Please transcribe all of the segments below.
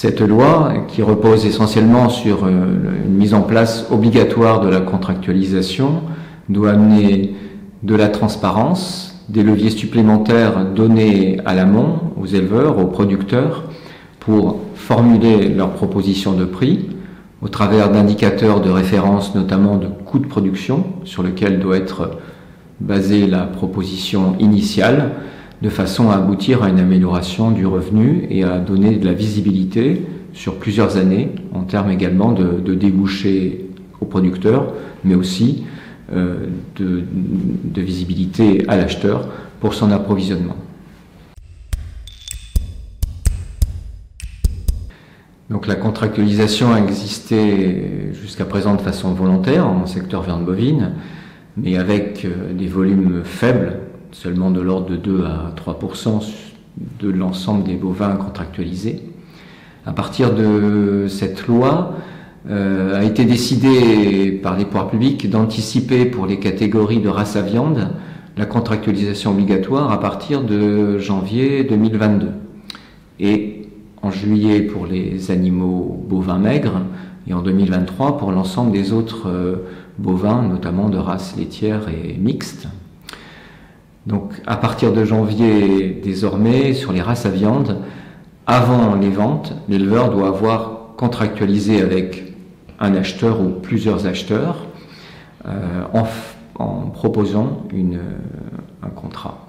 Cette loi, qui repose essentiellement sur une mise en place obligatoire de la contractualisation, doit amener de la transparence, des leviers supplémentaires donnés à l'amont, aux éleveurs, aux producteurs, pour formuler leurs propositions de prix, au travers d'indicateurs de référence, notamment de coûts de production, sur lesquels doit être basée la proposition initiale, de façon à aboutir à une amélioration du revenu et à donner de la visibilité sur plusieurs années, en termes également de débouchés aux producteurs, mais aussi de visibilité à l'acheteur pour son approvisionnement. Donc la contractualisation a existé jusqu'à présent de façon volontaire en secteur viande bovine, mais avec des volumes faibles, seulement de l'ordre de 2 à 3% de l'ensemble des bovins contractualisés. À partir de cette loi, a été décidé par les pouvoirs publics d'anticiper pour les catégories de races à viande la contractualisation obligatoire à partir de janvier 2022. Et en juillet pour les animaux bovins maigres et en 2023 pour l'ensemble des autres bovins, notamment de races laitières et mixtes. Donc à partir de janvier, désormais, sur les races à viande, avant les ventes, l'éleveur doit avoir contractualisé avec un acheteur ou plusieurs acheteurs en proposant un contrat.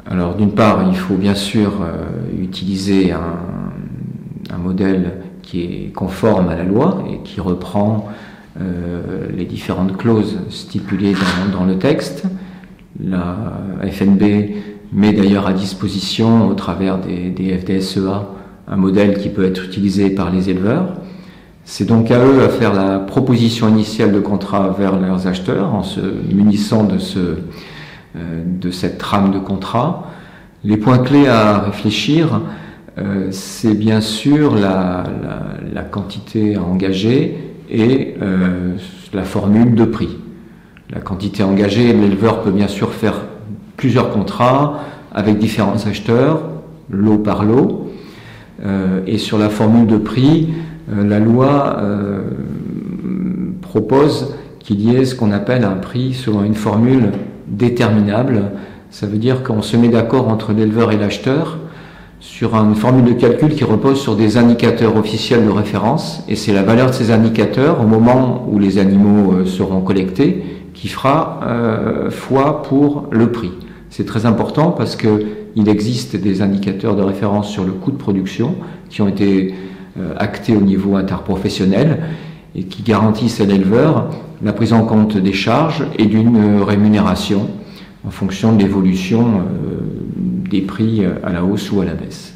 Alors d'une part, il faut bien sûr utiliser un modèle qui est conforme à la loi et qui reprend les différentes clauses stipulées dans le texte. La FNB met d'ailleurs à disposition, au travers des FDSEA, un modèle qui peut être utilisé par les éleveurs. C'est donc à eux à faire la proposition initiale de contrat vers leurs acheteurs en se munissant de cette trame de contrat. Les points clés à réfléchir, c'est bien sûr la quantité à engager et la formule de prix. La quantité engagée, l'éleveur peut bien sûr faire plusieurs contrats avec différents acheteurs, lot par lot. Et sur la formule de prix, la loi propose qu'il y ait ce qu'on appelle un prix selon une formule déterminable. Ça veut dire qu'on se met d'accord entre l'éleveur et l'acheteur sur une formule de calcul qui repose sur des indicateurs officiels de référence, et c'est la valeur de ces indicateurs au moment où les animaux seront collectés qui fera foi pour le prix. C'est très important parce qu'il existe des indicateurs de référence sur le coût de production qui ont été actés au niveau interprofessionnel et qui garantissent à l'éleveur la prise en compte des charges et d'une rémunération en fonction de l'évolution des prix à la hausse ou à la baisse.